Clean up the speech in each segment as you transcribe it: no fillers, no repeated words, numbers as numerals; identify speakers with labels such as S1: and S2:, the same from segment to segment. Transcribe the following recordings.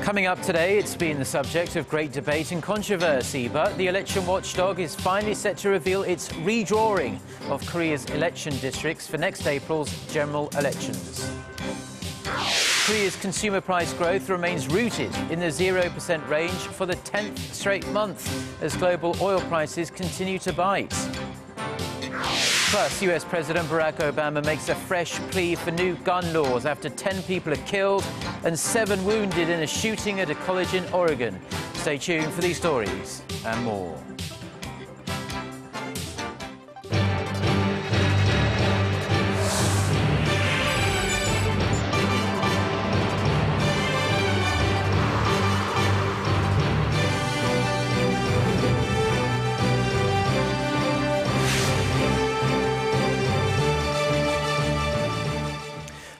S1: Coming up today, it's been the subject of great debate and controversy, but the election watchdog is finally set to reveal its redrawing of Korea's election districts for next April's general elections. Korea's consumer price growth remains rooted in the 0% range for the 10th straight month as global oil prices continue to bite. Plus, US President Barack Obama makes a fresh plea for new gun laws after 10 people are killed and 7 wounded in a shooting at a college in Oregon. Stay tuned for these stories and more.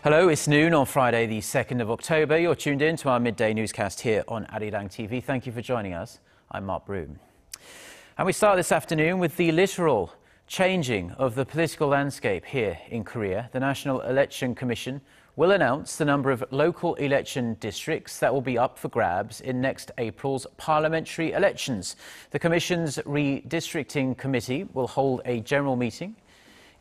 S1: Hello, it's noon on Friday, the 2nd of October. You're tuned in to our midday newscast here on Arirang TV. Thank you for joining us. I'm Mark Broome. And we start this afternoon with the literal changing of the political landscape here in Korea. The National Election Commission will announce the number of local election districts that will be up for grabs in next April's parliamentary elections. The Commission's redistricting committee will hold a general meeting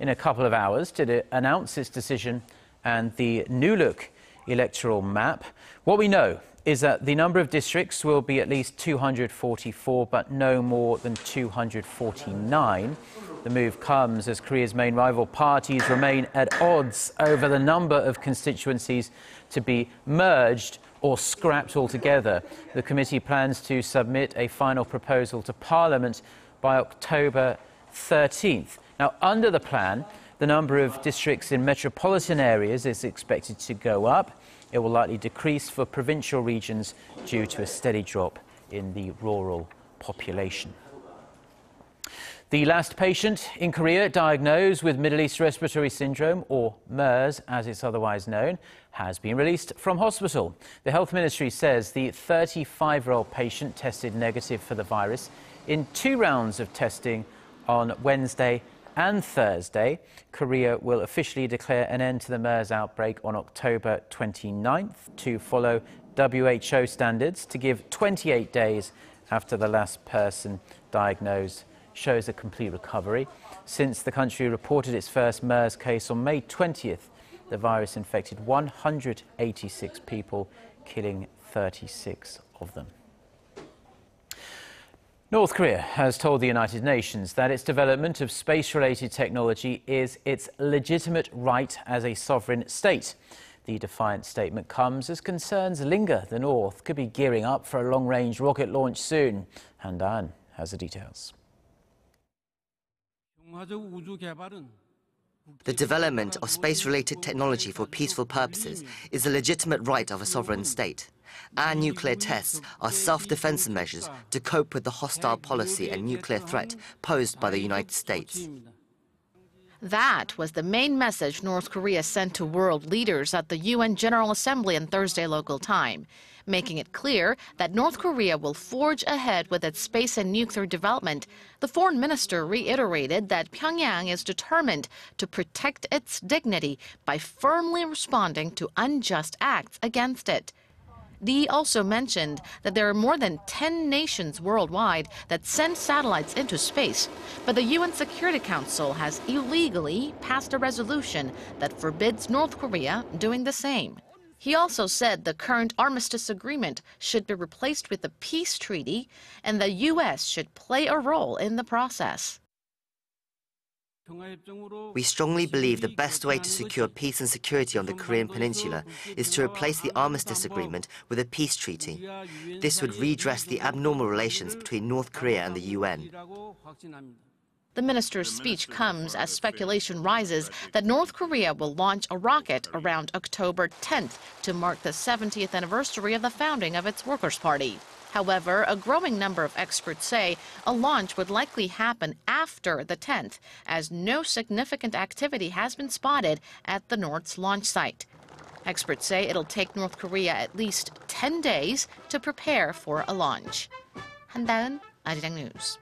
S1: in a couple of hours to announce its decision and the new look electoral map. What we know is that the number of districts will be at least 244, but no more than 249. The move comes as Korea's main rival parties remain at odds over the number of constituencies to be merged or scrapped altogether. The committee plans to submit a final proposal to Parliament by October 13th. Now, under the plan, the number of districts in metropolitan areas is expected to go up. It will likely decrease for provincial regions due to a steady drop in the rural population. The last patient in Korea diagnosed with Middle East Respiratory Syndrome, or MERS as it's otherwise known, has been released from hospital. The Health Ministry says the 35-year-old patient tested negative for the virus in 2 rounds of testing on Wednesday and Thursday. Korea will officially declare an end to the MERS outbreak on October 29th to follow WHO standards to give 28 days after the last person diagnosed shows a complete recovery. Since the country reported its first MERS case on May 20th, the virus infected 186 people, killing 36 of them. North Korea has told the United Nations that its development of space-related technology is its legitimate right as a sovereign state. The defiant statement comes as concerns linger. The North could be gearing up for a long-range rocket launch soon. Hyundai has the details.
S2: The development of space-related technology for peaceful purposes is a legitimate right of a sovereign state. Our nuclear tests are self-defense measures to cope with the hostile policy and nuclear threat posed by the United States.
S3: That was the main message North Korea sent to world leaders at the UN General Assembly on Thursday local time, making it clear that North Korea will forge ahead with its space and nuclear development. The foreign minister reiterated that Pyongyang is determined to protect its dignity by firmly responding to unjust acts against it. Lee also mentioned that there are more than 10 nations worldwide that send satellites into space, but the UN Security Council has illegally passed a resolution that forbids North Korea doing the same. He also said the current armistice agreement should be replaced with a peace treaty, and the U.S. should play a role in the process.
S2: We strongly believe the best way to secure peace and security on the Korean peninsula is to replace the armistice agreement with a peace treaty. This would redress the abnormal relations between North Korea and the UN.
S3: The minister's speech comes as speculation rises that North Korea will launch a rocket around October 10th to mark the 70th anniversary of the founding of its Workers' Party. However, a growing number of experts say a launch would likely happen after the 10th, as no significant activity has been spotted at the North's launch site. Experts say it'll take North Korea at least 10 days to prepare for a launch. 한다은, 아리랑 뉴스.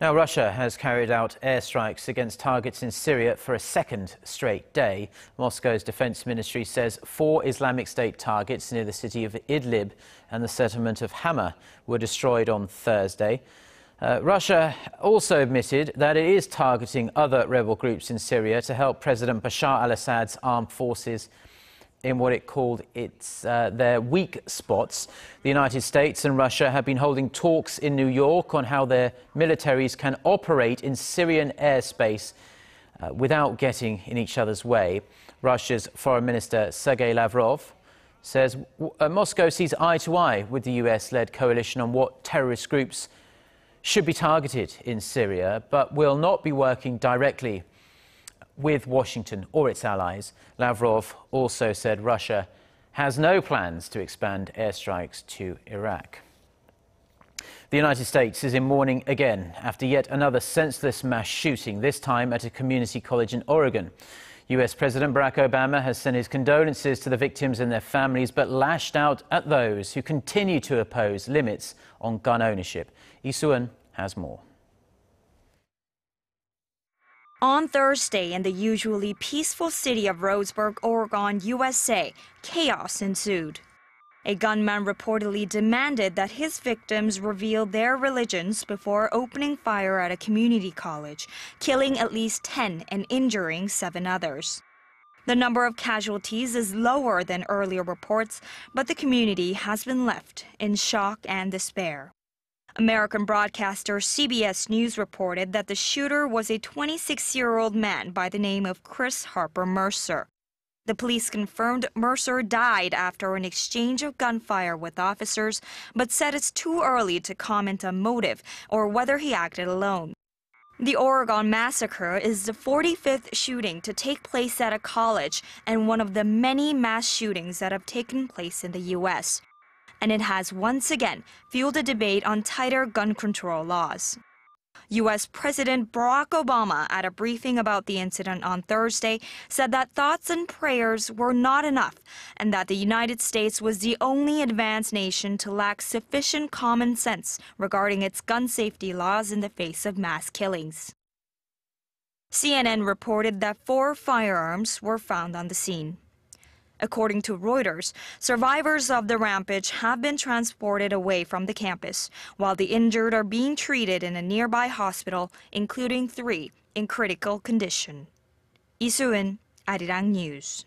S1: Now, Russia has carried out airstrikes against targets in Syria for a second straight day. Moscow's defense ministry says 4 Islamic State targets near the city of Idlib and the settlement of Hama were destroyed on Thursday. Russia also admitted that it is targeting other rebel groups in Syria to help President Bashar al-Assad's armed forces in what it called their weak spots. The United States and Russia have been holding talks in New York on how their militaries can operate in Syrian airspace without getting in each other's way. Russia's Foreign Minister Sergei Lavrov says Moscow sees eye to eye with the US-led coalition on what terrorist groups should be targeted in Syria, but will not be working directly with Washington or its allies. Lavrov also said Russia has no plans to expand airstrikes to Iraq. The United States is in mourning again after yet another senseless mass shooting, this time at a community college in Oregon. US President Barack Obama has sent his condolences to the victims and their families, but lashed out at those who continue to oppose limits on gun ownership. Isuan has more.
S4: On Thursday, in the usually peaceful city of Roseburg, Oregon, USA, chaos ensued. A gunman reportedly demanded that his victims reveal their religions before opening fire at a community college, killing at least 10 and injuring 7 others. The number of casualties is lower than earlier reports, but the community has been left in shock and despair. American broadcaster CBS News reported that the shooter was a 26-year-old man by the name of Chris Harper Mercer. The police confirmed Mercer died after an exchange of gunfire with officers, but said it's too early to comment on motive or whether he acted alone. The Oregon massacre is the 45th shooting to take place at a college and one of the many mass shootings that have taken place in the U.S. And it has once again fueled a debate on tighter gun control laws. U.S. President Barack Obama, at a briefing about the incident on Thursday, said that thoughts and prayers were not enough and that the United States was the only advanced nation to lack sufficient common sense regarding its gun safety laws in the face of mass killings. CNN reported that 4 firearms were found on the scene. According to Reuters, survivors of the rampage have been transported away from the campus, while the injured are being treated in a nearby hospital, including 3 in critical condition. Isuin, Arirang News.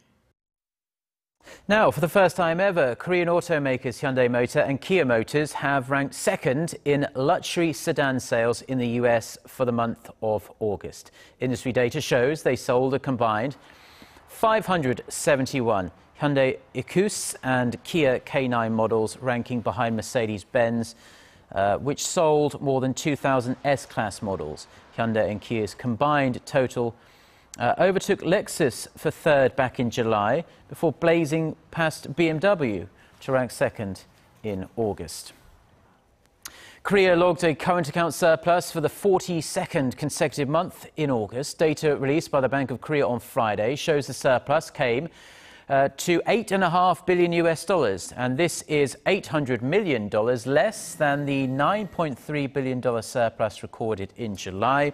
S1: Now, for the first time ever, Korean automakers Hyundai Motor and Kia Motors have ranked second in luxury sedan sales in the US for the month of August. Industry data shows they sold a combined 571 Hyundai Ecus and Kia K9 models, ranking behind Mercedes-Benz, which sold more than 2,000 S-Class models. Hyundai and Kia's combined total overtook Lexus for third back in July, before blazing past BMW to rank second in August. Korea logged a current account surplus for the 42nd consecutive month in August. Data released by the Bank of Korea on Friday shows the surplus came to $8.5 billion, and this is $800 million less than the $9.3 billion surplus recorded in July.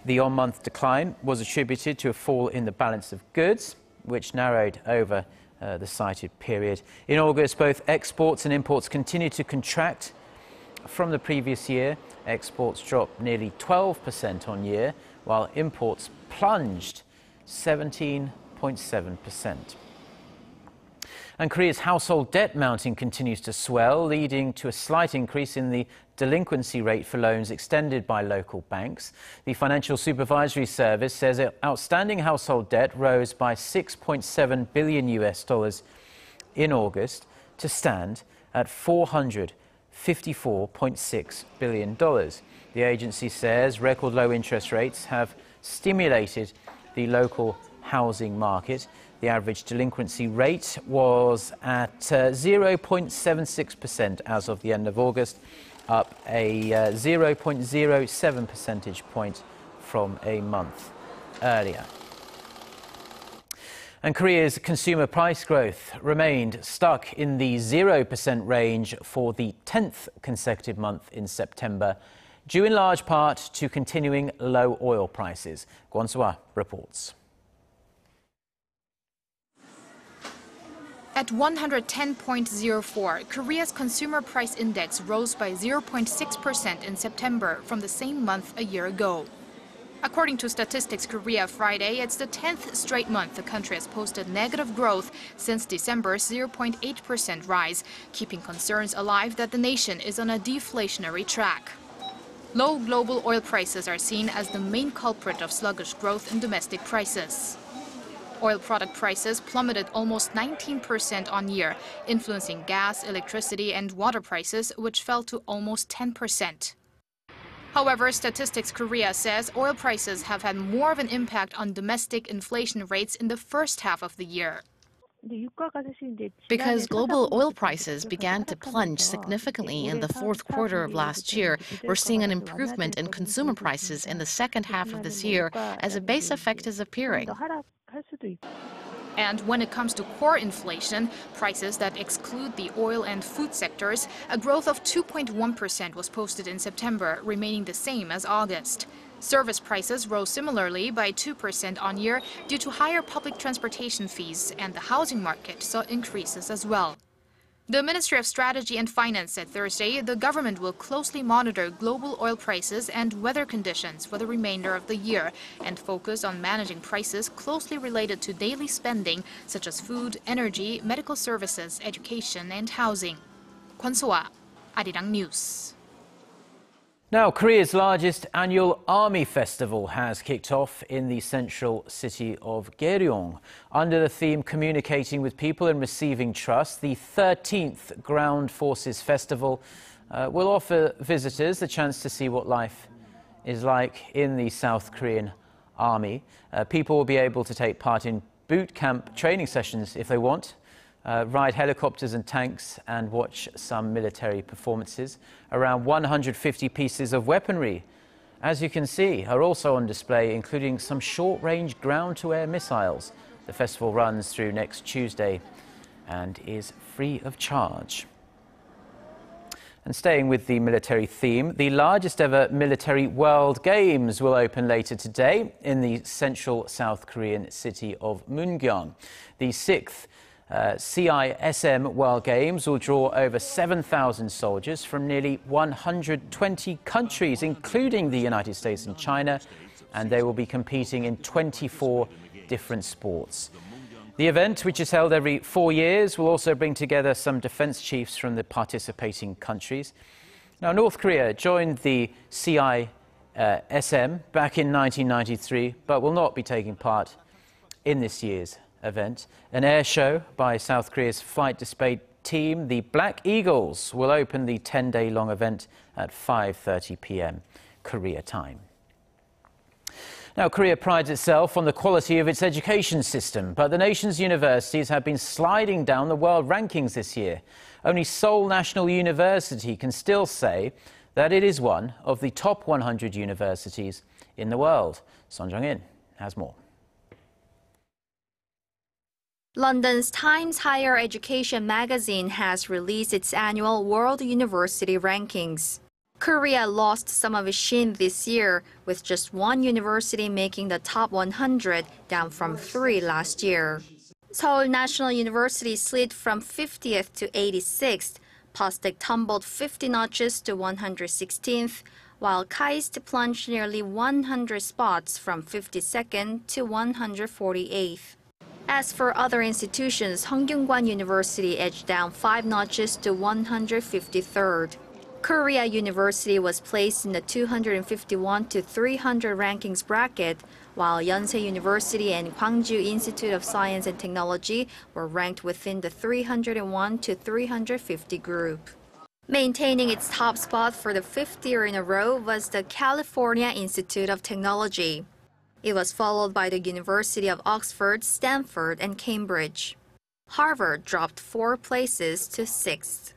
S1: The on-month decline was attributed to a fall in the balance of goods, which narrowed over the cited period. In August, both exports and imports continued to contract from the previous year. Exports dropped nearly 12% on year, while imports plunged 17.7%. And Korea's household debt mounting continues to swell, leading to a slight increase in the delinquency rate for loans extended by local banks. The Financial Supervisory Service says outstanding household debt rose by $6.7 billion in August to stand at $454.6 billion. The agency says record low interest rates have stimulated the local housing market. The average delinquency rate was at 0.76% as of the end of August, up a 0.07 percentage point from a month earlier. And Korea's consumer price growth remained stuck in the 0% range for the 10th consecutive month in September, due in large part to continuing low oil prices. Kwon-swa reports.
S5: At 110.04, Korea's consumer price index rose by 0.6% in September from the same month a year ago. According to Statistics Korea Friday, it's the 10th straight month the country has posted negative growth since December's 0.8% rise, keeping concerns alive that the nation is on a deflationary track. Low global oil prices are seen as the main culprit of sluggish growth in domestic prices. Oil product prices plummeted almost 19% on year, influencing gas, electricity and water prices, which fell to almost 10%. However, Statistics Korea says oil prices have had more of an impact on domestic inflation rates in the first half of the year.
S3: Because global oil prices began to plunge significantly in the fourth quarter of last year, we're seeing an improvement in consumer prices in the second half of this year as a base effect is appearing.
S5: And when it comes to core inflation, prices that exclude the oil and food sectors, a growth of 2.1% was posted in September, remaining the same as August. Service prices rose similarly by 2% on year due to higher public transportation fees, and the housing market saw increases as well. The Ministry of Strategy and Finance said Thursday the government will closely monitor global oil prices and weather conditions for the remainder of the year and focus on managing prices closely related to daily spending such as food, energy, medical services, education and housing. Kwon-swa, Arirang News.
S1: Now, Korea's largest annual army festival has kicked off in the central city of Gyeoryong. Under the theme Communicating with People and Receiving Trust, the 13th Ground Forces Festival will offer visitors the chance to see what life is like in the South Korean army. People will be able to take part in boot camp training sessions if they want, ride helicopters and tanks and watch some military performances. Around 150 pieces of weaponry, as you can see, are also on display, including some short-range ground-to-air missiles. The festival runs through next Tuesday and is free of charge. And staying with the military theme, the largest ever military World Games will open later today in the central South Korean city of Mungyang. The 6th CISM World Games will draw over 7,000 soldiers from nearly 120 countries, including the United States and China, and they will be competing in 24 different sports. The event, which is held every 4 years, will also bring together some defense chiefs from the participating countries. Now, North Korea joined the CISM back in 1993, but will not be taking part in this year's event. An air show by South Korea's flight display team, the Black Eagles, will open the 10-day-long event at 5:30 p.m. Korea time. Now, Korea prides itself on the quality of its education system, but the nation's universities have been sliding down the world rankings this year. Only Seoul National University can still say that it is one of the top 100 universities in the world. Son Jung-in has more.
S6: London's Times Higher Education magazine has released its annual World University Rankings. Korea lost some of its sheen this year, with just one university making the top 100, down from 3 last year. Seoul National University slid from 50th to 86th, Postek tumbled 50 notches to 116th, while KAIST plunged nearly 100 spots from 52nd to 148th. As for other institutions, Hongkyungkwan University edged down 5 notches to 153rd. Korea University was placed in the 251 to 300 rankings bracket, while Yonsei University and Gwangju Institute of Science and Technology were ranked within the 301 to 350 group. Maintaining its top spot for the 5th year in a row was the California Institute of Technology. It was followed by the University of Oxford, Stanford, and Cambridge. Harvard dropped 4 places to 6th.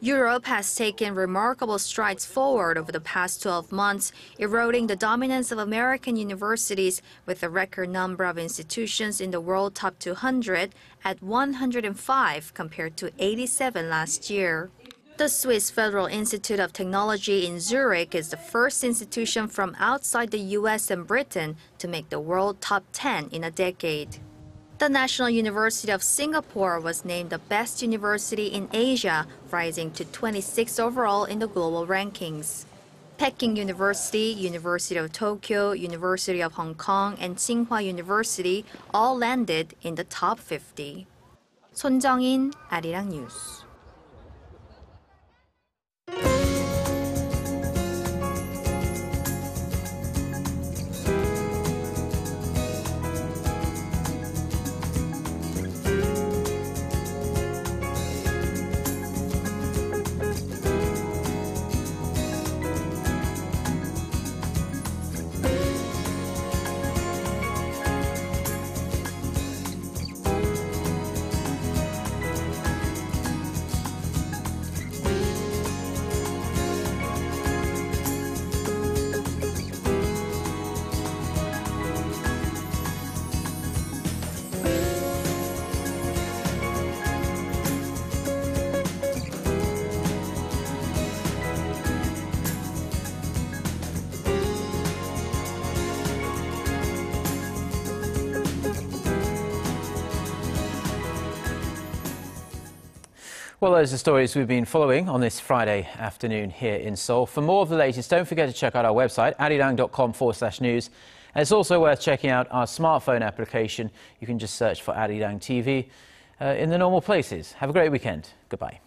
S6: Europe has taken remarkable strides forward over the past 12 months, eroding the dominance of American universities with a record number of institutions in the world top 200 at 105 compared to 87 last year. The Swiss Federal Institute of Technology in Zurich is the first institution from outside the US and Britain to make the world top 10 in a decade. The National University of Singapore was named the best university in Asia, rising to 26th overall in the global rankings. Peking University, University of Tokyo, University of Hong Kong, and Tsinghua University all landed in the top 50. 손정인, Arirang News.
S1: Well, those are stories we've been following on this Friday afternoon here in Seoul. For more of the latest, don't forget to check out our website, arirang.com/news. And it's also worth checking out our smartphone application. You can just search for Arirang TV in the normal places. Have a great weekend. Goodbye.